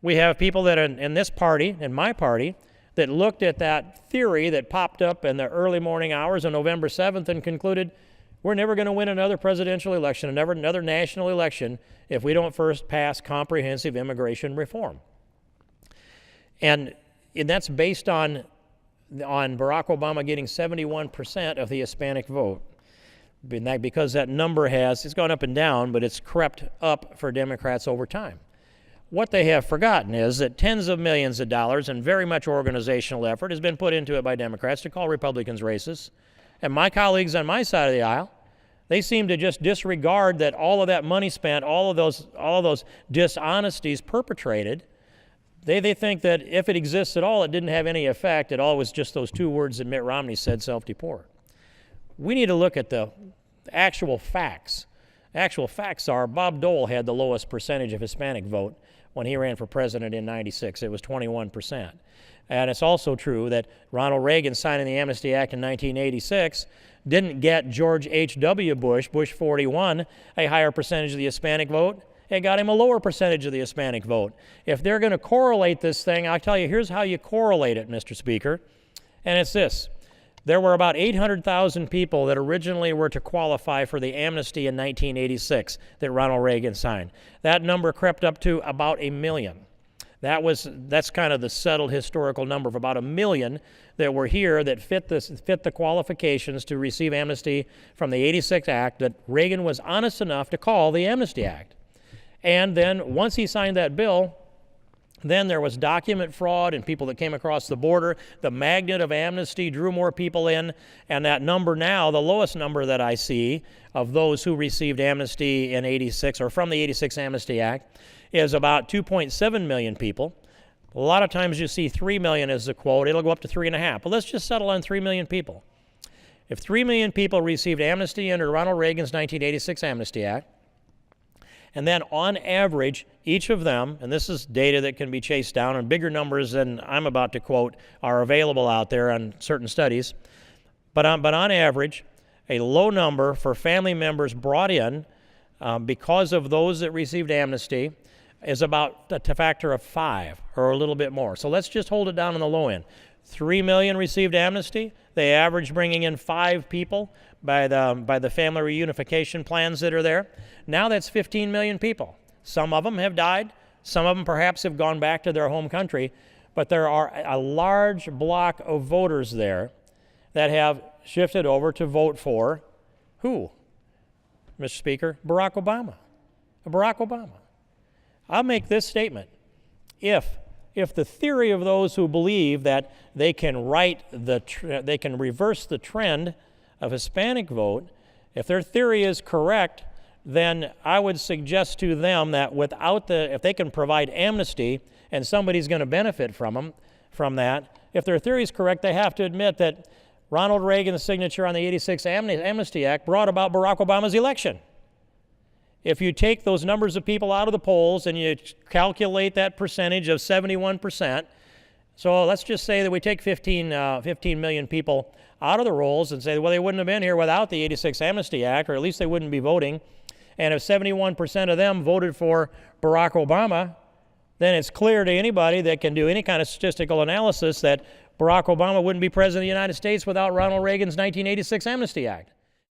We have people that are in this party, in my party, that looked at that theory that popped up in the early morning hours on November 7th and concluded we're never going to win another presidential election, another national election, if we don't first pass comprehensive immigration reform. And that's based on Barack Obama getting 71% of the Hispanic vote. Because that number it's gone up and down, but it's crept up for Democrats over time. What they have forgotten is that tens of millions of dollars and very much organizational effort has been put into it by Democrats to call Republicans racist. And my colleagues on my side of the aisle, they seem to just disregard that all of that money spent, all of those dishonesties perpetrated. They think that if it exists at all, it didn't have any effect. It all was just those two words that Mitt Romney said, self-deport. We need to look at the actual facts. Actual facts are Bob Dole had the lowest percentage of Hispanic vote when he ran for president in '96. It was 21%. And it's also true that Ronald Reagan signing the Amnesty Act in 1986 didn't get George H.W. Bush, Bush 41, a higher percentage of the Hispanic vote. It got him a lower percentage of the Hispanic vote. If they're going to correlate this thing, I'll tell you, here's how you correlate it, Mr. Speaker, and it's this. There were about 800,000 people that originally were to qualify for the amnesty in 1986 that Ronald Reagan signed. That number crept up to about 1 million. That's kind of the settled historical number of about 1 million that were here that fit the qualifications to receive amnesty from the '86 Act that Reagan was honest enough to call the Amnesty Act. And then once he signed that bill, then there was document fraud and people that came across the border. The magnet of amnesty drew more people in, and that number now, the lowest number that I see of those who received amnesty in '86 or from the '86 Amnesty Act is about 2.7 million people. A lot of times you see 3 million as the quote. It'll go up to 3.5. But let's just settle on 3 million people. If 3 million people received amnesty under Ronald Reagan's 1986 Amnesty Act, and then on average, each of them, and this is data that can be chased down, and bigger numbers than I'm about to quote are available out there on certain studies, but on average, a low number for family members brought in because of those that received amnesty is about a factor of 5 or a little bit more. So let's just hold it down on the low end. 3 million received amnesty. They average bringing in 5 people by the family reunification plans that are there. Now that's 15 million people. Some of them have died. Some of them perhaps have gone back to their home country. But there are a large block of voters there that have shifted over to vote for who, Mr. Speaker? Barack Obama. Barack Obama. I'll make this statement. If the theory of those who believe that they can they can reverse the trend of Hispanic vote, if their theory is correct, then I would suggest to them that if they can provide amnesty and somebody's going to benefit from that, if their theory is correct, they have to admit that Ronald Reagan's signature on the '86 Amnesty Act brought about Barack Obama's election. If you take those numbers of people out of the polls and you calculate that percentage of 71%, so let's just say that we take 15 million people out of the rolls and say, well, they wouldn't have been here without the '86 Amnesty Act, or at least they wouldn't be voting. And if 71% of them voted for Barack Obama, then it's clear to anybody that can do any kind of statistical analysis that Barack Obama wouldn't be president of the United States without Ronald Reagan's 1986 Amnesty Act.